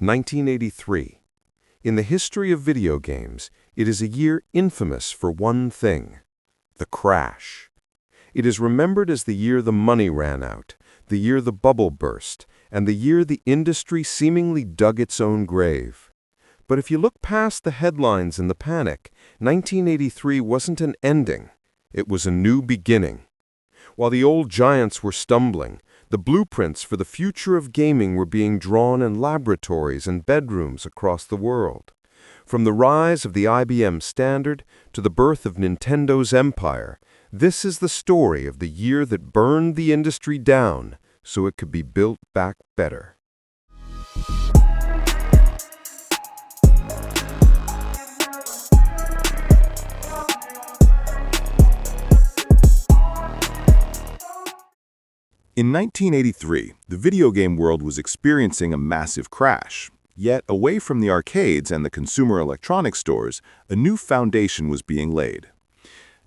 1983. In the history of video games, it is a year infamous for one thing: the crash. It is remembered as the year the money ran out, the year the bubble burst, and the year the industry seemingly dug its own grave. But if you look past the headlines and the panic, 1983 wasn't an ending. It was a new beginning. While the old giants were stumbling, the blueprints for the future of gaming were being drawn in laboratories and bedrooms across the world. From the rise of the IBM standard to the birth of Nintendo's empire, this is the story of the year that burned the industry down so it could be built back better. In 1983, the video game world was experiencing a massive crash. Yet, away from the arcades and the consumer electronics stores, a new foundation was being laid.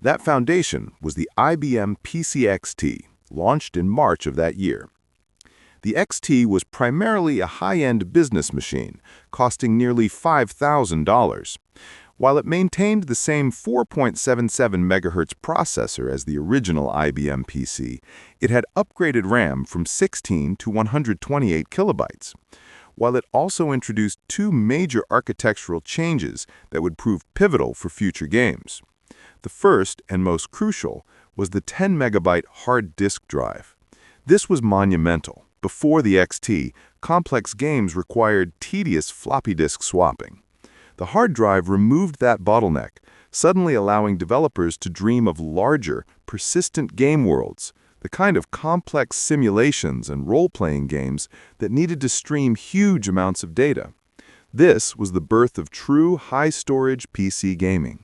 That foundation was the IBM PCXT, launched in March of that year. The XT was primarily a high-end business machine, costing nearly $5,000. While it maintained the same 4.77 MHz processor as the original IBM PC, it had upgraded RAM from 16 to 128 kilobytes. While it also introduced two major architectural changes that would prove pivotal for future games. The first, and most crucial, was the 10 megabyte hard disk drive. This was monumental. Before the XT, complex games required tedious floppy disk swapping. The hard drive removed that bottleneck, suddenly allowing developers to dream of larger, persistent game worlds, the kind of complex simulations and role-playing games that needed to stream huge amounts of data. This was the birth of true high-storage PC gaming.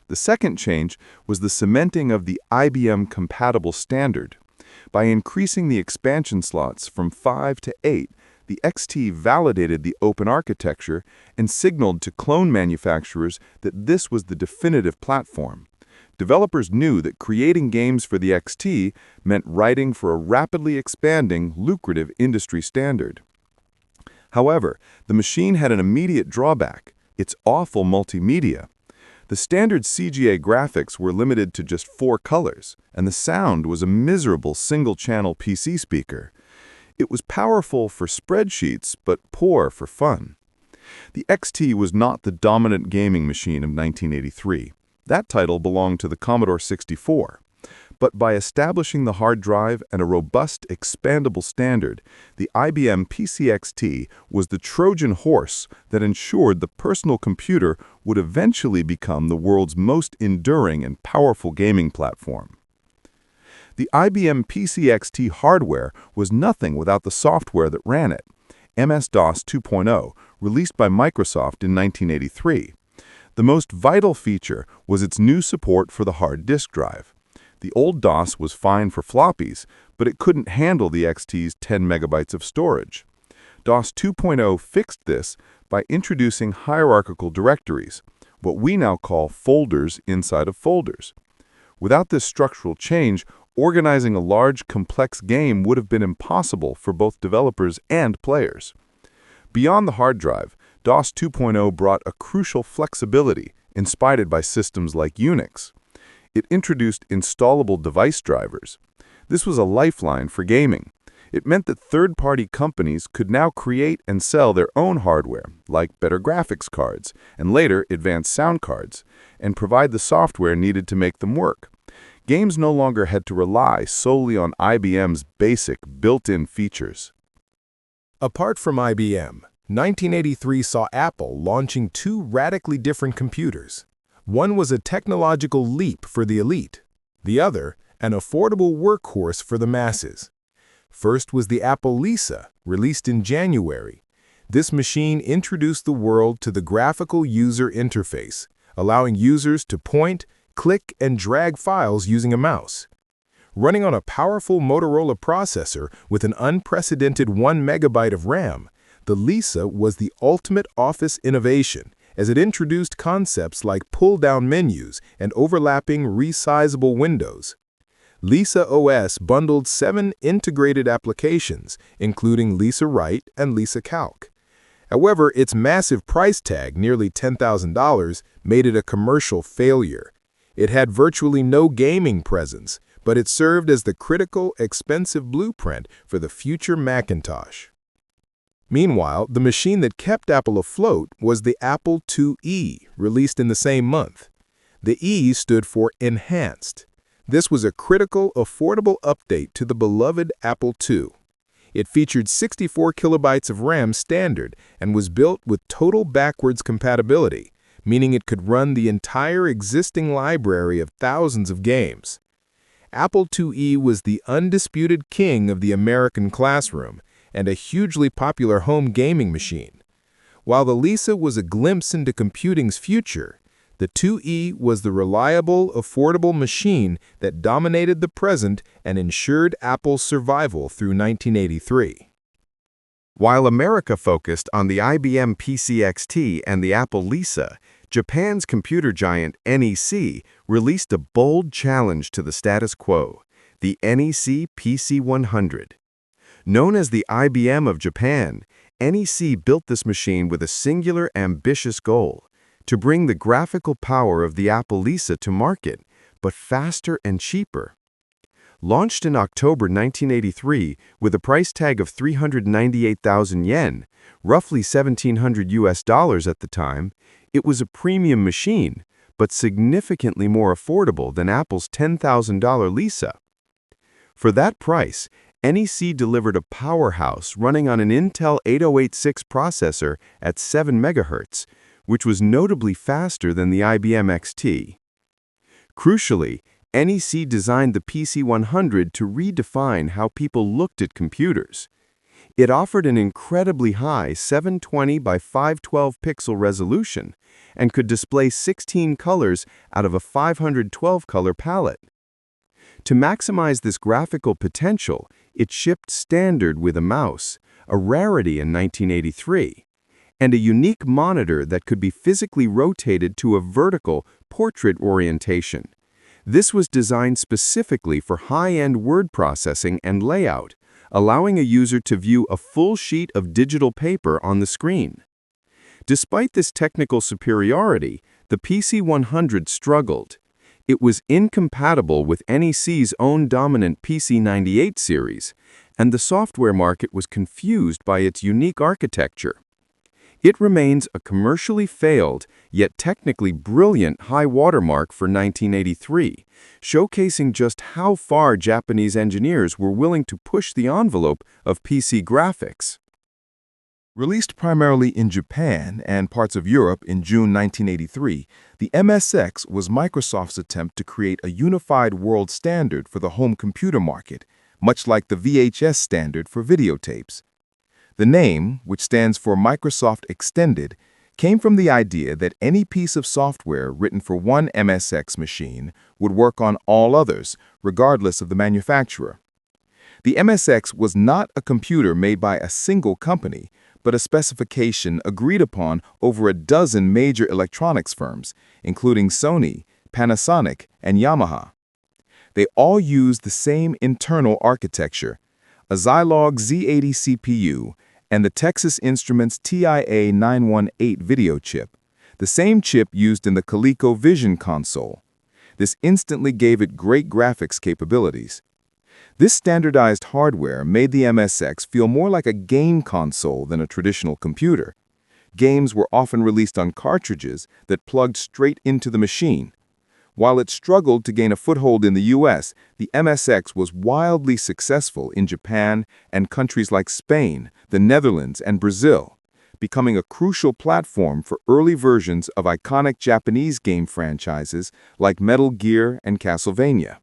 The second change was the cementing of the IBM-compatible standard. By increasing the expansion slots from 5 to 8, the XT validated the open architecture and signaled to clone manufacturers that this was the definitive platform. Developers knew that creating games for the XT meant writing for a rapidly expanding, lucrative industry standard. However, the machine had an immediate drawback: its awful multimedia. The standard CGA graphics were limited to just 4 colors, and the sound was a miserable single-channel PC speaker. It was powerful for spreadsheets, but poor for fun. The XT was not the dominant gaming machine of 1983. That title belonged to the Commodore 64. But by establishing the hard drive and a robust, expandable standard, the IBM PCXT was the Trojan horse that ensured the personal computer would eventually become the world's most enduring and powerful gaming platform. The IBM PCXT hardware was nothing without the software that ran it, MS-DOS 2.0, released by Microsoft in 1983. The most vital feature was its new support for the hard disk drive. The old DOS was fine for floppies, but it couldn't handle the XT's 10 megabytes of storage. DOS 2.0 fixed this by introducing hierarchical directories, what we now call folders inside of folders. Without this structural change, organizing a large, complex game would have been impossible for both developers and players. Beyond the hard drive, DOS 2.0 brought a crucial flexibility inspired by systems like Unix. It introduced installable device drivers. This was a lifeline for gaming. It meant that third-party companies could now create and sell their own hardware, like better graphics cards, and later advanced sound cards, and provide the software needed to make them work. Games no longer had to rely solely on IBM's basic built-in features. Apart from IBM, 1983 saw Apple launching two radically different computers. One was a technological leap for the elite, the other an affordable workhorse for the masses. First was the Apple Lisa, released in January. This machine introduced the world to the graphical user interface, allowing users to point, click, and drag files using a mouse. Running on a powerful Motorola processor with an unprecedented 1 megabyte of RAM, the Lisa was the ultimate office innovation, as it introduced concepts like pull-down menus and overlapping resizable windows. Lisa OS bundled 7 integrated applications, including Lisa Write and Lisa Calc. However, its massive price tag, nearly $10,000, made it a commercial failure. It had virtually no gaming presence, but it served as the critical, expensive blueprint for the future Macintosh. Meanwhile, the machine that kept Apple afloat was the Apple IIe, released in the same month. The E stood for Enhanced. This was a critical, affordable update to the beloved Apple II. It featured 64 kilobytes of RAM standard and was built with total backwards compatibility, meaning it could run the entire existing library of thousands of games. Apple IIe was the undisputed king of the American classroom and a hugely popular home gaming machine. While the Lisa was a glimpse into computing's future, the IIe was the reliable, affordable machine that dominated the present and ensured Apple's survival through 1983. While America focused on the IBM PCXT and the Apple Lisa, Japan's computer giant NEC released a bold challenge to the status quo, the NEC PC100. Known as the IBM of Japan, NEC built this machine with a singular, ambitious goal: to bring the graphical power of the Apple Lisa to market, but faster and cheaper. Launched in October 1983 with a price tag of 398,000 yen, roughly $1,700 at the time, it was a premium machine, but significantly more affordable than Apple's $10,000 Lisa. For that price, NEC delivered a powerhouse running on an Intel 8086 processor at 7 MHz, which was notably faster than the IBM XT. Crucially, NEC designed the PC100 to redefine how people looked at computers. It offered an incredibly high 720 by 512 pixel resolution and could display 16 colors out of a 512-color palette. To maximize this graphical potential, it shipped standard with a mouse, a rarity in 1983, and a unique monitor that could be physically rotated to a vertical portrait orientation. This was designed specifically for high-end word processing and layout, allowing a user to view a full sheet of digital paper on the screen. Despite this technical superiority, the PC100 struggled. It was incompatible with NEC's own dominant PC98 series, and the software market was confused by its unique architecture. It remains a commercially failed, yet technically brilliant high watermark for 1983, showcasing just how far Japanese engineers were willing to push the envelope of PC graphics. Released primarily in Japan and parts of Europe in June 1983, the MSX was Microsoft's attempt to create a unified world standard for the home computer market, much like the VHS standard for videotapes. The name, which stands for Microsoft Extended, came from the idea that any piece of software written for one MSX machine would work on all others, regardless of the manufacturer. The MSX was not a computer made by a single company, but a specification agreed upon over a dozen major electronics firms, including Sony, Panasonic, and Yamaha. They all used the same internal architecture, a Zilog Z80 CPU, and the Texas Instruments TIA 918 video chip, the same chip used in the ColecoVision console. This instantly gave it great graphics capabilities. This standardized hardware made the MSX feel more like a game console than a traditional computer. Games were often released on cartridges that plugged straight into the machine. While it struggled to gain a foothold in the US, the MSX was wildly successful in Japan and countries like Spain, the Netherlands, and Brazil, becoming a crucial platform for early versions of iconic Japanese game franchises like Metal Gear and Castlevania.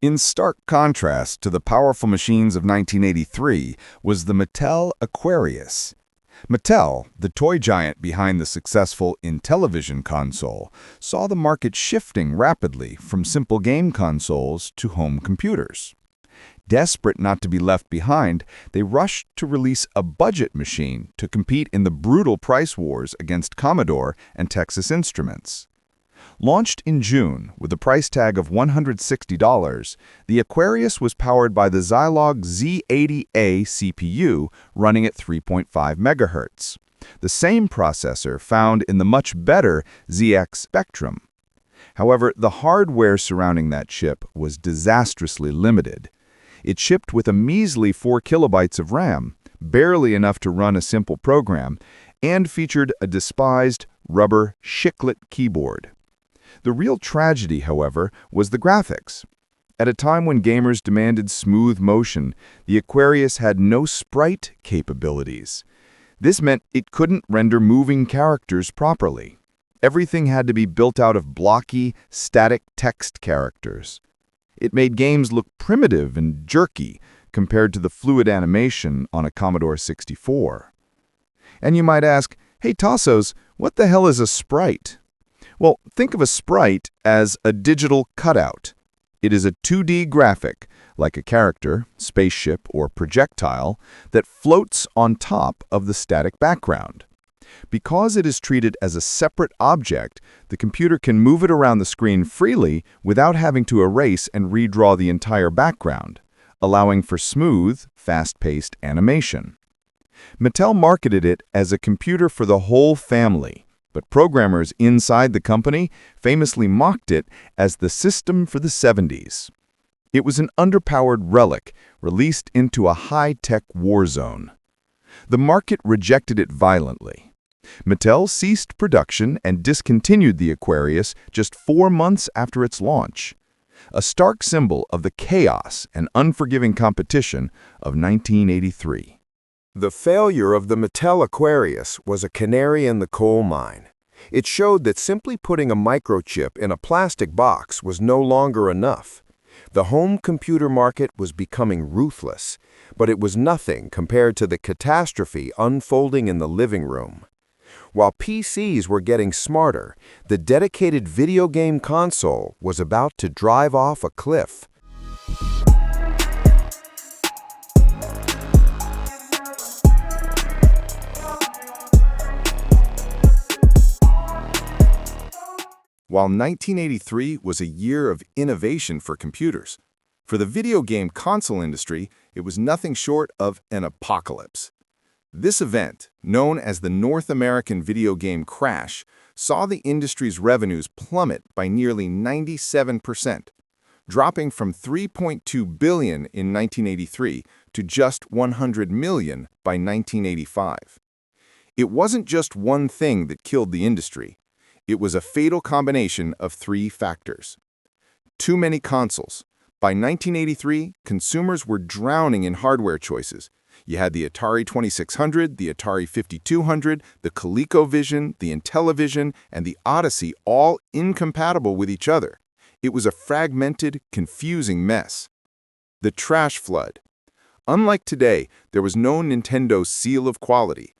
In stark contrast to the powerful machines of 1983 was the Mattel Aquarius. Mattel, the toy giant behind the successful Intellivision console, saw the market shifting rapidly from simple game consoles to home computers. Desperate not to be left behind, they rushed to release a budget machine to compete in the brutal price wars against Commodore and Texas Instruments. Launched in June with a price tag of $160, the Aquarius was powered by the Zilog Z80A CPU running at 3.5 MHz. the same processor found in the much better ZX Spectrum. However, the hardware surrounding that chip was disastrously limited. It shipped with a measly 4 kilobytes of RAM, barely enough to run a simple program, and featured a despised rubber chiclet keyboard. The real tragedy, however, was the graphics. At a time when gamers demanded smooth motion, the Aquarius had no sprite capabilities. This meant it couldn't render moving characters properly. Everything had to be built out of blocky, static text characters. It made games look primitive and jerky compared to the fluid animation on a Commodore 64. And you might ask, hey Tassos, what the hell is a sprite? Well, think of a sprite as a digital cutout. It is a 2D graphic, like a character, spaceship, or projectile, that floats on top of the static background. Because it is treated as a separate object, the computer can move it around the screen freely without having to erase and redraw the entire background, allowing for smooth, fast-paced animation. Mattel marketed it as a computer for the whole family, but programmers inside the company famously mocked it as the system for the 70s. It was an underpowered relic released into a high-tech war zone. The market rejected it violently. Mattel ceased production and discontinued the Aquarius just 4 months after its launch, a stark symbol of the chaos and unforgiving competition of 1983. The failure of the Mattel Aquarius was a canary in the coal mine. It showed that simply putting a microchip in a plastic box was no longer enough. The home computer market was becoming ruthless, but it was nothing compared to the catastrophe unfolding in the living room. While PCs were getting smarter, the dedicated video game console was about to drive off a cliff. While 1983 was a year of innovation for computers, for the video game console industry, it was nothing short of an apocalypse. This event, known as the North American video game crash, saw the industry's revenues plummet by nearly 97%, dropping from $3.2 billion in 1983 to just $100 million by 1985. It wasn't just one thing that killed the industry. It was a fatal combination of 3 factors. Too many consoles. By 1983, consumers were drowning in hardware choices. You had the Atari 2600, the Atari 5200, the ColecoVision, the Intellivision, and the Odyssey, all incompatible with each other. It was a fragmented, confusing mess. The trash flood. Unlike today, there was no Nintendo seal of quality.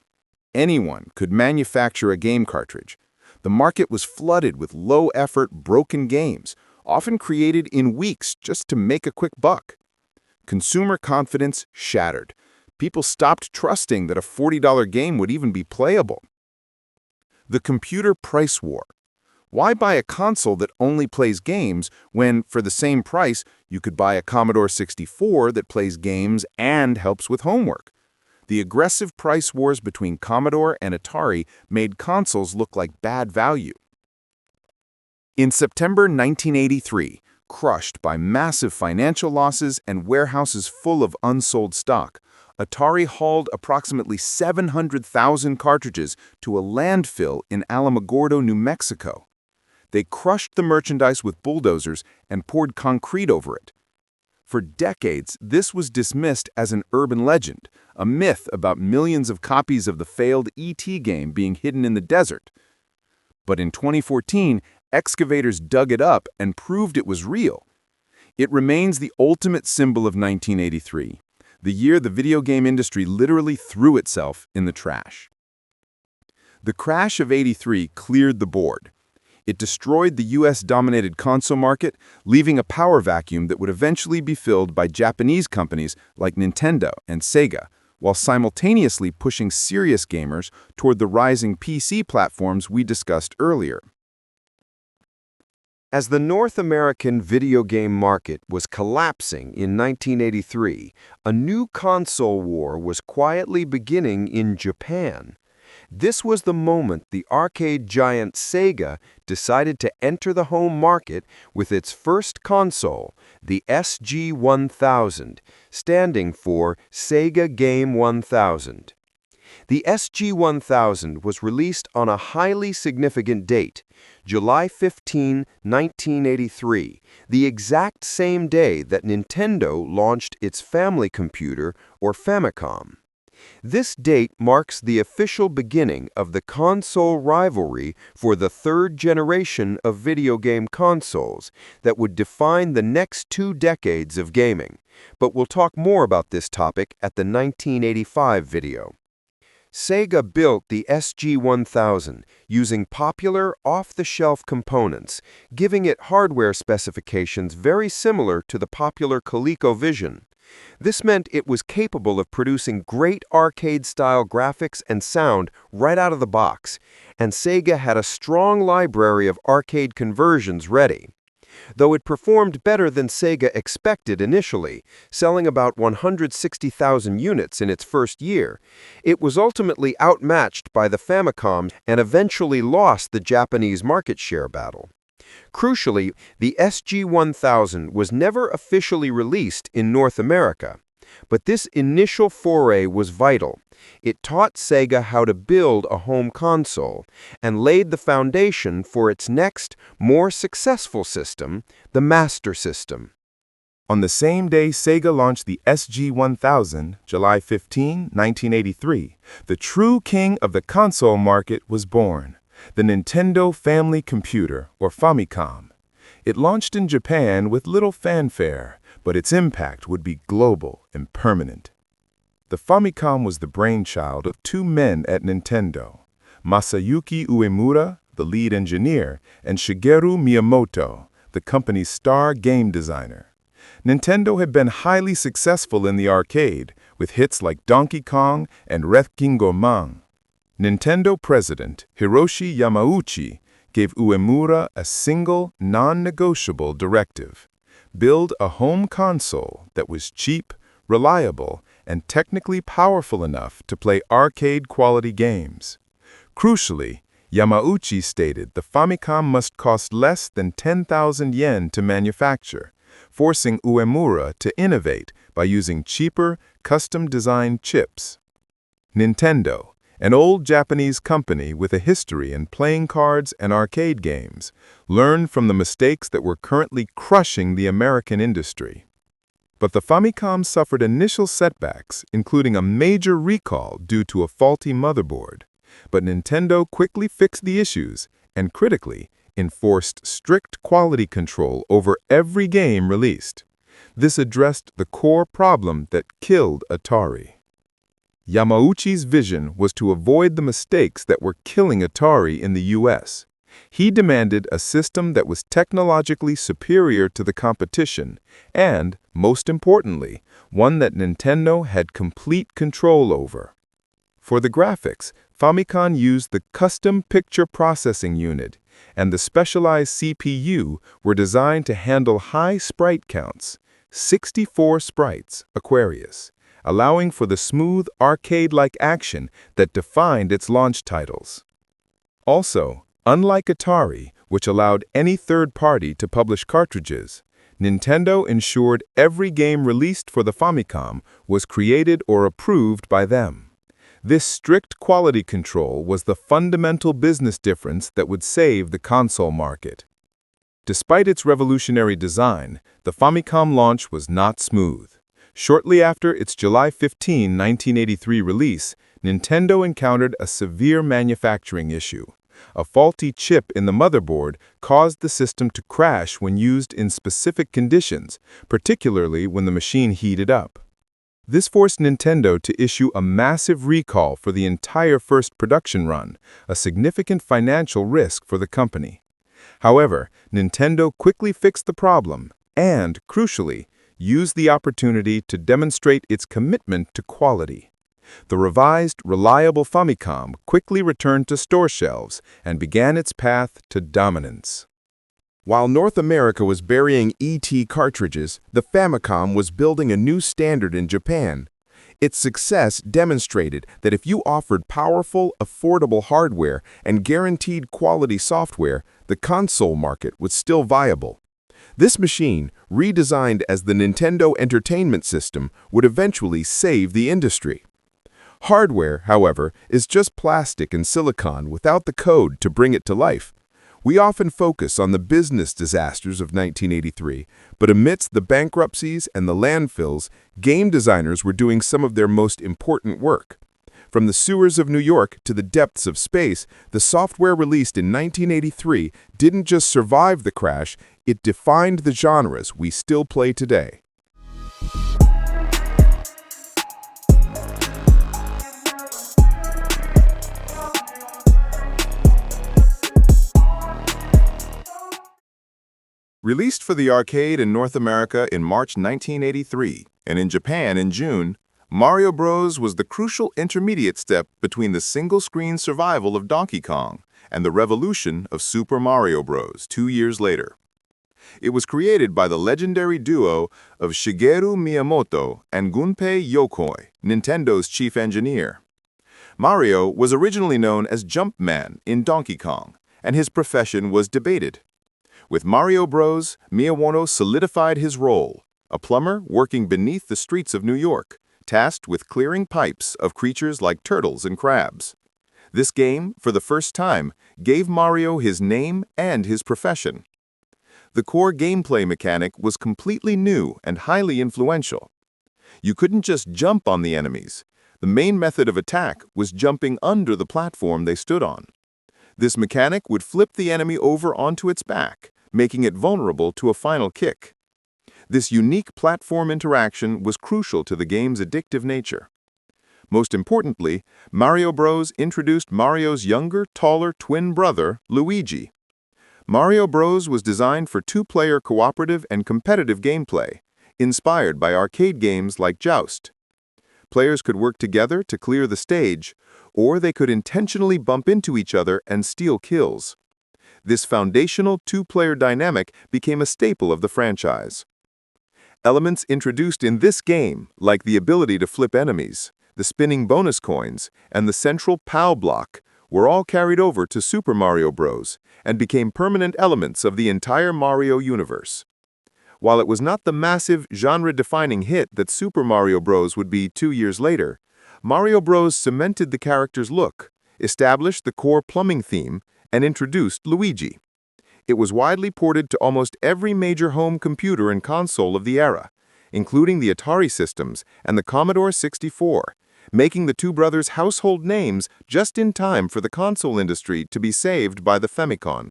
Anyone could manufacture a game cartridge. The market was flooded with low-effort, broken games, often created in weeks just to make a quick buck. Consumer confidence shattered. People stopped trusting that a $40 game would even be playable. The computer price war. Why buy a console that only plays games when, for the same price, you could buy a Commodore 64 that plays games and helps with homework? The aggressive price wars between Commodore and Atari made consoles look like bad value. In September 1983, crushed by massive financial losses and warehouses full of unsold stock, Atari hauled approximately 700,000 cartridges to a landfill in Alamogordo, New Mexico. They crushed the merchandise with bulldozers and poured concrete over it. For decades, this was dismissed as an urban legend, a myth about millions of copies of the failed E.T. game being hidden in the desert. But in 2014, excavators dug it up and proved it was real. It remains the ultimate symbol of 1983, the year the video game industry literally threw itself in the trash. The crash of '83 cleared the board. It destroyed the US-dominated console market, leaving a power vacuum that would eventually be filled by Japanese companies like Nintendo and Sega, while simultaneously pushing serious gamers toward the rising PC platforms we discussed earlier. As the North American video game market was collapsing in 1983, a new console war was quietly beginning in Japan. This was the moment the arcade giant Sega decided to enter the home market with its first console, the SG-1000, standing for Sega Game 1000. The SG-1000 was released on a highly significant date, July 15, 1983, the exact same day that Nintendo launched its family computer, or Famicom. This date marks the official beginning of the console rivalry for the third generation of video game consoles that would define the next 2 decades of gaming. But we'll talk more about this topic at the 1985 video. Sega built the SG-1000 using popular off-the-shelf components, giving it hardware specifications very similar to the popular ColecoVision. This meant it was capable of producing great arcade-style graphics and sound right out of the box, and Sega had a strong library of arcade conversions ready. Though it performed better than Sega expected initially, selling about 160,000 units in its first year, it was ultimately outmatched by the Famicom and eventually lost the Japanese market share battle. Crucially, the SG-1000 was never officially released in North America. But this initial foray was vital. It taught Sega how to build a home console and laid the foundation for its next, more successful system, the Master System. On the same day Sega launched the SG-1000, July 15, 1983, the true king of the console market was born, the Nintendo Family Computer, or Famicom. It launched in Japan with little fanfare, but its impact would be global and permanent. The Famicom was the brainchild of 2 men at Nintendo, Masayuki Uemura, the lead engineer, and Shigeru Miyamoto, the company's star game designer. Nintendo had been highly successful in the arcade, with hits like Donkey Kong and Wrecking Gourmand. Nintendo president Hiroshi Yamauchi gave Uemura a single, non-negotiable directive: build a home console that was cheap, reliable, and technically powerful enough to play arcade-quality games. Crucially, Yamauchi stated the Famicom must cost less than 10,000 yen to manufacture, forcing Uemura to innovate by using cheaper, custom-designed chips. Nintendo, an old Japanese company with a history in playing cards and arcade games, learned from the mistakes that were currently crushing the American industry. But the Famicom suffered initial setbacks, including a major recall due to a faulty motherboard. But Nintendo quickly fixed the issues and, critically, enforced strict quality control over every game released. This addressed the core problem that killed Atari. Yamauchi's vision was to avoid the mistakes that were killing Atari in the US. He demanded a system that was technologically superior to the competition and, most importantly, one that Nintendo had complete control over. For the graphics, Famicom used the custom picture processing unit, and the specialized CPU were designed to handle high sprite counts, 64 sprites, Aquarius, allowing for the smooth, arcade-like action that defined its launch titles. Also, unlike Atari, which allowed any third party to publish cartridges, Nintendo ensured every game released for the Famicom was created or approved by them. This strict quality control was the fundamental business difference that would save the console market. Despite its revolutionary design, the Famicom launch was not smooth. Shortly after its July 15, 1983 release, Nintendo encountered a severe manufacturing issue. A faulty chip in the motherboard caused the system to crash when used in specific conditions, particularly when the machine heated up. This forced Nintendo to issue a massive recall for the entire first production run, a significant financial risk for the company. However, Nintendo quickly fixed the problem and, crucially, used the opportunity to demonstrate its commitment to quality. The revised, reliable Famicom quickly returned to store shelves and began its path to dominance. While North America was burying ET cartridges, the Famicom was building a new standard in Japan. Its success demonstrated that if you offered powerful, affordable hardware and guaranteed quality software, the console market was still viable. This machine, redesigned as the Nintendo Entertainment System, would eventually save the industry. Hardware, however, is just plastic and silicon without the code to bring it to life. We often focus on the business disasters of 1983, but amidst the bankruptcies and the landfills, game designers were doing some of their most important work. From the sewers of New York to the depths of space, the software released in 1983 didn't just survive the crash, it defined the genres we still play today. Released for the arcade in North America in March 1983 and in Japan in June, Mario Bros. Was the crucial intermediate step between the single-screen survival of Donkey Kong and the revolution of Super Mario Bros. 2 years later. It was created by the legendary duo of Shigeru Miyamoto and Gunpei Yokoi, Nintendo's chief engineer. Mario was originally known as Jumpman in Donkey Kong, and his profession was debated. With Mario Bros., Miyamoto solidified his role, a plumber working beneath the streets of New York, tasked with clearing pipes of creatures like turtles and crabs. This game, for the first time, gave Mario his name and his profession. The core gameplay mechanic was completely new and highly influential. You couldn't just jump on the enemies. The main method of attack was jumping under the platform they stood on. This mechanic would flip the enemy over onto its back, making it vulnerable to a final kick. This unique platform interaction was crucial to the game's addictive nature. Most importantly, Mario Bros. Introduced Mario's younger, taller twin brother, Luigi. Mario Bros. Was designed for two-player cooperative and competitive gameplay, inspired by arcade games like Joust. Players could work together to clear the stage, or they could intentionally bump into each other and steal kills. This foundational two-player dynamic became a staple of the franchise. Elements introduced in this game, like the ability to flip enemies, the spinning bonus coins, and the central POW block, were all carried over to Super Mario Bros. And became permanent elements of the entire Mario universe. While it was not the massive, genre-defining hit that Super Mario Bros. Would be 2 years later, Mario Bros. Cemented the character's look, established the core plumbing theme, and introduced Luigi. It was widely ported to almost every major home computer and console of the era, including the Atari systems and the Commodore 64, making the two brothers household names just in time for the console industry to be saved by the Famicom.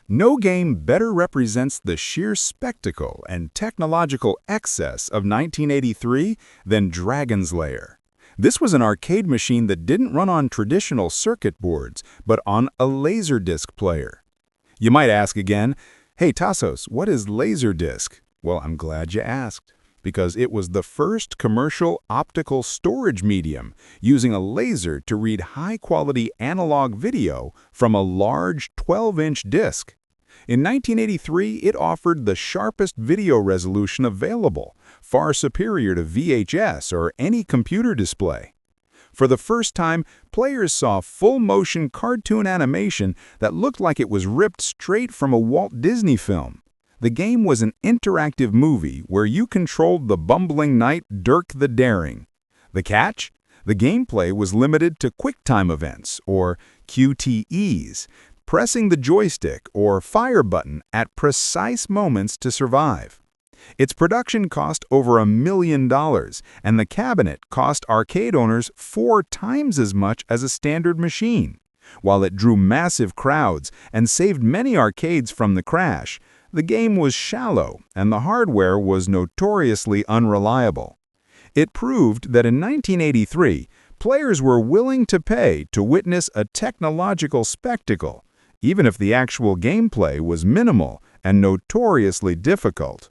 No game better represents the sheer spectacle and technological excess of 1983 than Dragon's Lair. This was an arcade machine that didn't run on traditional circuit boards, but on a LaserDisc player. You might ask again, hey Tassos, what is LaserDisc? Well, I'm glad you asked, because it was the first commercial optical storage medium using a laser to read high-quality analog video from a large 12-inch disc. In 1983, it offered the sharpest video resolution available, far superior to VHS or any computer display. For the first time, players saw full-motion cartoon animation that looked like it was ripped straight from a Walt Disney film. The game was an interactive movie where you controlled the bumbling knight Dirk the Daring. The catch? The gameplay was limited to QuickTime events, or QTEs, pressing the joystick or fire button at precise moments to survive. Its production cost over $1 million, and the cabinet cost arcade owners 4 times as much as a standard machine. While it drew massive crowds and saved many arcades from the crash, the game was shallow and the hardware was notoriously unreliable. It proved that in 1983, players were willing to pay to witness a technological spectacle, even if the actual gameplay was minimal and notoriously difficult.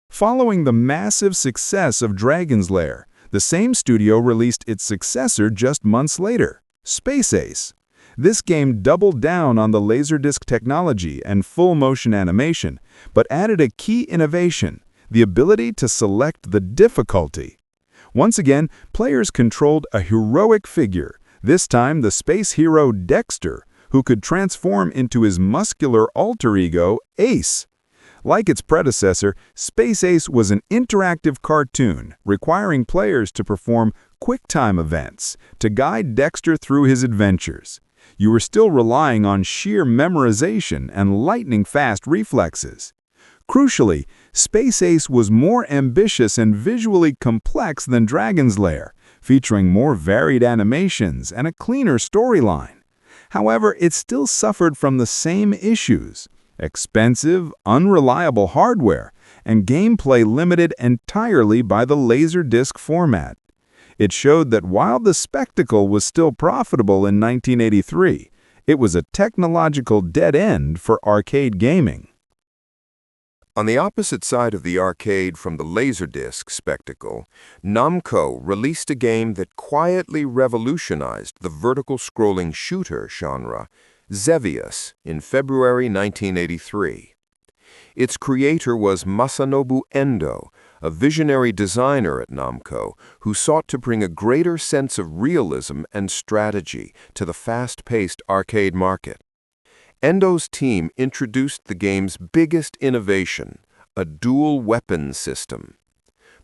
Following the massive success of Dragon's Lair, the same studio released its successor just months later, Space Ace. This game doubled down on the LaserDisc technology and full-motion animation, but added a key innovation, the ability to select the difficulty. Once again, players controlled a heroic figure, this time the space hero Dexter, who could transform into his muscular alter ego, Ace. Like its predecessor, Space Ace was an interactive cartoon requiring players to perform quick-time events to guide Dexter through his adventures. You were still relying on sheer memorization and lightning-fast reflexes. Crucially, Space Ace was more ambitious and visually complex than Dragon's Lair, featuring more varied animations and a cleaner storyline. However, it still suffered from the same issues: expensive, unreliable hardware, and gameplay limited entirely by the LaserDisc format. It showed that while the spectacle was still profitable in 1983, it was a technological dead end for arcade gaming. On the opposite side of the arcade from the LaserDisc spectacle, Namco released a game that quietly revolutionized the vertical scrolling shooter genre, Xevious, in February 1983. Its creator was Masanobu Endo, a visionary designer at Namco who sought to bring a greater sense of realism and strategy to the fast-paced arcade market. Endo's team introduced the game's biggest innovation, a dual weapon system.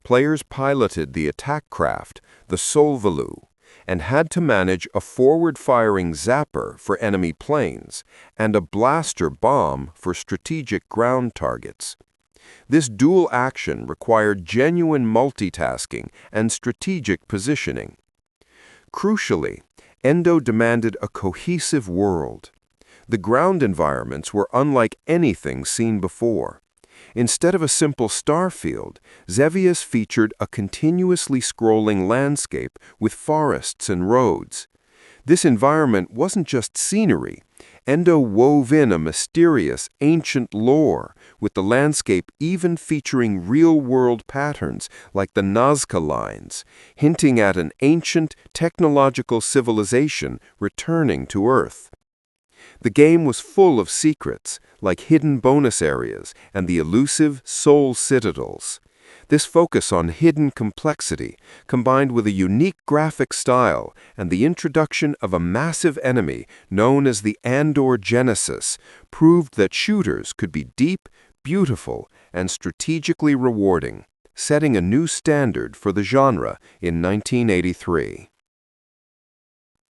Players piloted the attack craft, the Solvalu, and had to manage a forward-firing zapper for enemy planes and a blaster bomb for strategic ground targets. This dual action required genuine multitasking and strategic positioning. Crucially, Endo demanded a cohesive world. The ground environments were unlike anything seen before. Instead of a simple star field, Xevious featured a continuously scrolling landscape with forests and roads. This environment wasn't just scenery. Endo wove in a mysterious, ancient lore, with the landscape even featuring real-world patterns like the Nazca lines, hinting at an ancient, technological civilization returning to Earth. The game was full of secrets, like hidden bonus areas and the elusive Soul Citadels. This focus on hidden complexity, combined with a unique graphic style and the introduction of a massive enemy known as the Andor Genesis, proved that shooters could be deep, beautiful, and strategically rewarding, setting a new standard for the genre in 1983.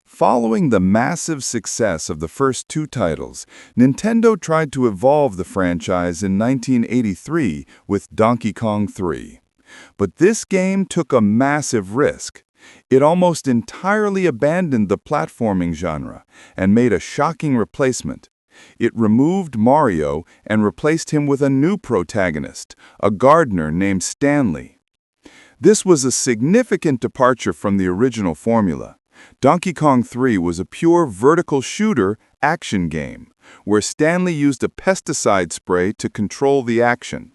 Following the massive success of the first two titles, Nintendo tried to evolve the franchise in 1983 with Donkey Kong 3. But this game took a massive risk. It almost entirely abandoned the platforming genre and made a shocking replacement. It removed Mario and replaced him with a new protagonist, a gardener named Stanley. This was a significant departure from the original formula. Donkey Kong 3 was a pure vertical shooter action game, where Stanley used a pesticide spray to control the action.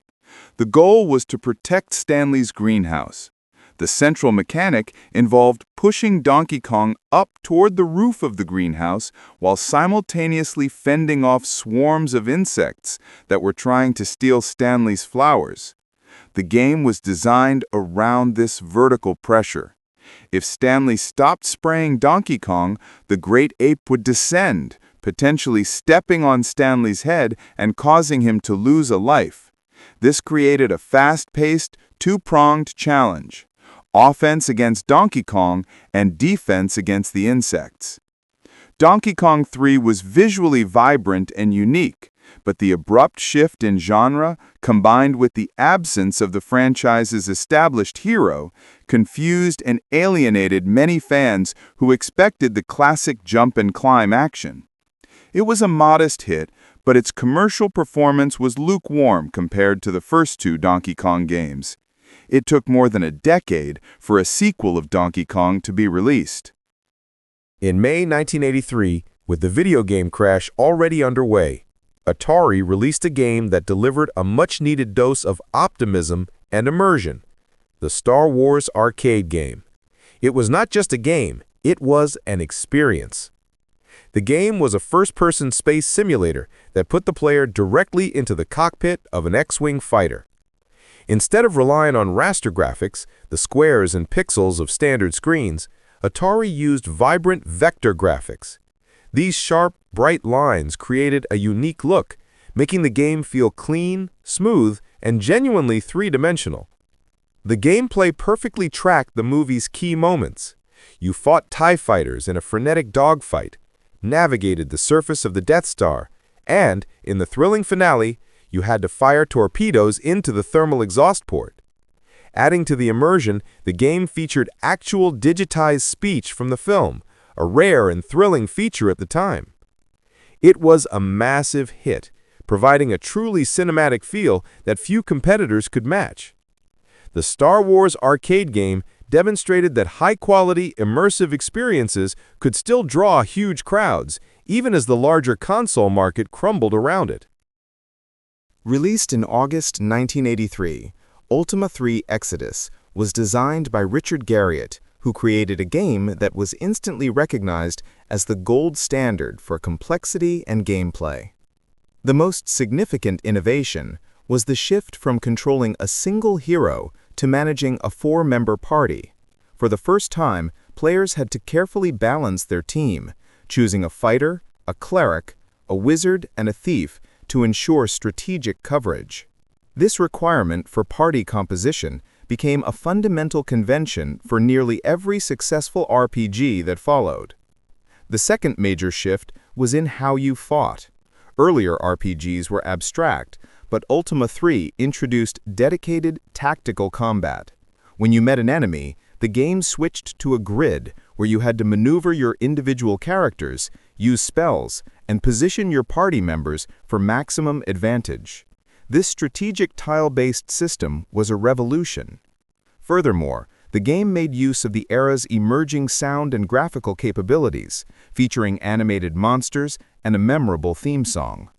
The goal was to protect Stanley's greenhouse. The central mechanic involved pushing Donkey Kong up toward the roof of the greenhouse while simultaneously fending off swarms of insects that were trying to steal Stanley's flowers. The game was designed around this vertical pressure. If Stanley stopped spraying Donkey Kong, the great ape would descend, potentially stepping on Stanley's head and causing him to lose a life. This created a fast-paced, two-pronged challenge: offense against Donkey Kong and defense against the insects. Donkey Kong 3 was visually vibrant and unique, but the abrupt shift in genre, combined with the absence of the franchise's established hero, confused and alienated many fans who expected the classic jump-and-climb action. It was a modest hit, but its commercial performance was lukewarm compared to the first two Donkey Kong games. It took more than a decade for a sequel of Donkey Kong to be released. In May 1983, with the video game crash already underway, Atari released a game that delivered a much-needed dose of optimism and immersion: the Star Wars arcade game. It was not just a game, it was an experience. The game was a first-person space simulator that put the player directly into the cockpit of an X-Wing fighter. Instead of relying on raster graphics, the squares and pixels of standard screens, Atari used vibrant vector graphics. These sharp, bright lines created a unique look, making the game feel clean, smooth, and genuinely three-dimensional. The gameplay perfectly tracked the movie's key moments. You fought TIE fighters in a frenetic dogfight, navigated the surface of the Death Star, and, in the thrilling finale, you had to fire torpedoes into the thermal exhaust port. Adding to the immersion, the game featured actual digitized speech from the film, a rare and thrilling feature at the time. It was a massive hit, providing a truly cinematic feel that few competitors could match. The Star Wars arcade game demonstrated that high-quality, immersive experiences could still draw huge crowds, even as the larger console market crumbled around it. Released in August 1983, Ultima III Exodus was designed by Richard Garriott, who created a game that was instantly recognized as the gold standard for complexity and gameplay. The most significant innovation was the shift from controlling a single hero to managing a four-member party. For the first time, players had to carefully balance their team, choosing a fighter, a cleric, a wizard, and a thief to ensure strategic coverage. This requirement for party composition became a fundamental convention for nearly every successful RPG that followed. The second major shift was in how you fought. Earlier RPGs were abstract, but Ultima III introduced dedicated tactical combat. When you met an enemy, the game switched to a grid where you had to maneuver your individual characters, use spells, and position your party members for maximum advantage. This strategic tile-based system was a revolution. Furthermore, the game made use of the era's emerging sound and graphical capabilities, featuring animated monsters and a memorable theme song.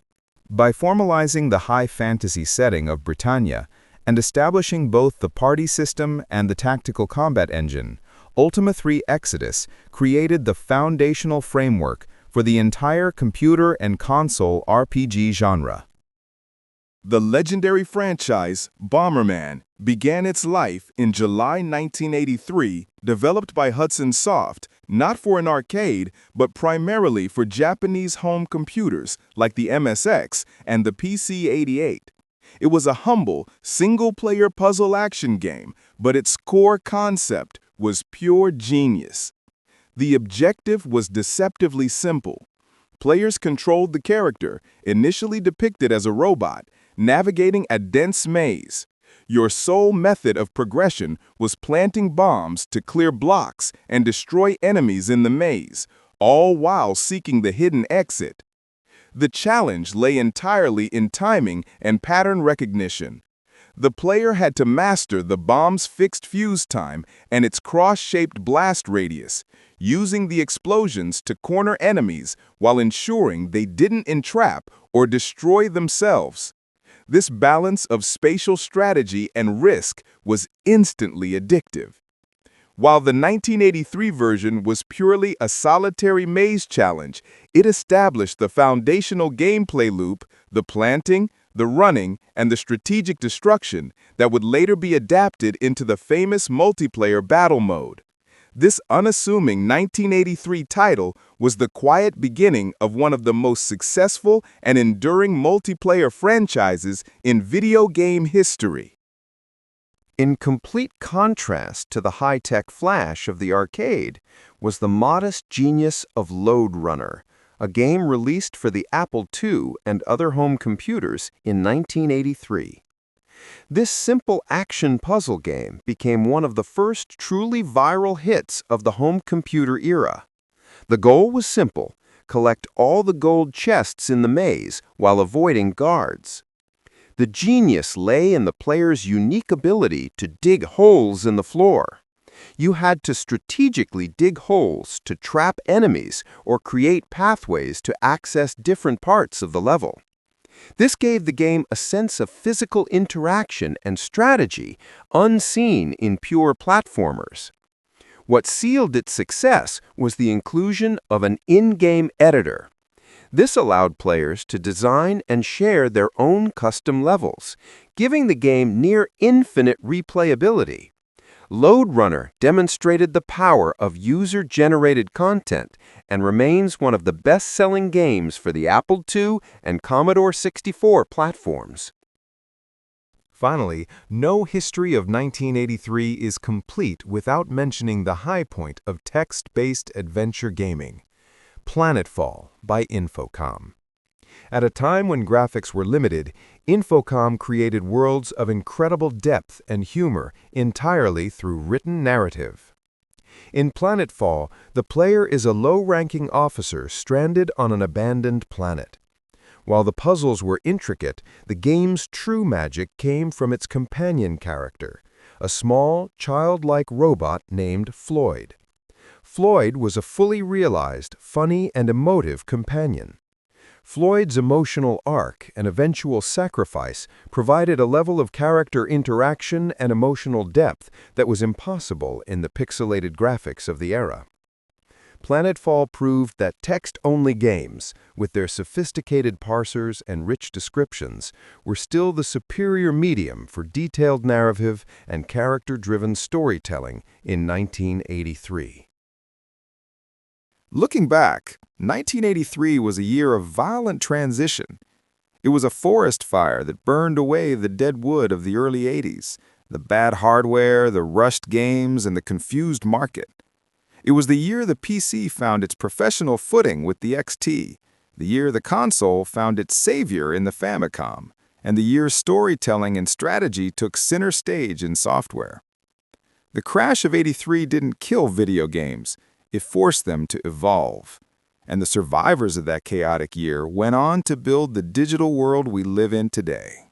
By formalizing the high fantasy setting of Britannia and establishing both the party system and the tactical combat engine, Ultima III Exodus created the foundational framework for the entire computer and console RPG genre. The legendary franchise, Bomberman, began its life in July 1983, developed by Hudson Soft, not for an arcade, but primarily for Japanese home computers like the MSX and the PC-88. It was a humble, single-player puzzle action game, but its core concept was pure genius. The objective was deceptively simple. Players controlled the character, initially depicted as a robot, navigating a dense maze. Your sole method of progression was planting bombs to clear blocks and destroy enemies in the maze, all while seeking the hidden exit. The challenge lay entirely in timing and pattern recognition. The player had to master the bomb's fixed fuse time and its cross-shaped blast radius, using the explosions to corner enemies while ensuring they didn't entrap or destroy themselves. This balance of spatial strategy and risk was instantly addictive. While the 1983 version was purely a solitary maze challenge, it established the foundational gameplay loop, the planting, the running, and the strategic destruction that would later be adapted into the famous multiplayer battle mode. This unassuming 1983 title was the quiet beginning of one of the most successful and enduring multiplayer franchises in video game history. In complete contrast to the high-tech flash of the arcade was the modest genius of Loadrunner, a game released for the Apple II and other home computers in 1983. This simple action puzzle game became one of the first truly viral hits of the home computer era. The goal was simple: collect all the gold chests in the maze while avoiding guards. The genius lay in the player's unique ability to dig holes in the floor. You had to strategically dig holes to trap enemies or create pathways to access different parts of the level. This gave the game a sense of physical interaction and strategy unseen in pure platformers. What sealed its success was the inclusion of an in-game editor. This allowed players to design and share their own custom levels, giving the game near infinite replayability. Loadrunner demonstrated the power of user-generated content and remains one of the best-selling games for the Apple II and Commodore 64 platforms. Finally, no history of 1983 is complete without mentioning the high point of text-based adventure gaming, Planetfall by Infocom. At a time when graphics were limited, Infocom created worlds of incredible depth and humor entirely through written narrative. In Planetfall, the player is a low-ranking officer stranded on an abandoned planet. While the puzzles were intricate, the game's true magic came from its companion character, a small, childlike robot named Floyd. Floyd was a fully realized, funny, and emotive companion. Floyd's emotional arc and eventual sacrifice provided a level of character interaction and emotional depth that was impossible in the pixelated graphics of the era. Planetfall proved that text-only games, with their sophisticated parsers and rich descriptions, were still the superior medium for detailed narrative and character-driven storytelling in 1983. Looking back, 1983 was a year of violent transition. It was a forest fire that burned away the dead wood of the early 80s, the bad hardware, the rushed games, and the confused market. It was the year the PC found its professional footing with the XT, the year the console found its savior in the Famicom, and the year storytelling and strategy took center stage in software. The crash of '83 didn't kill video games, it forced them to evolve. And the survivors of that chaotic year went on to build the digital world we live in today.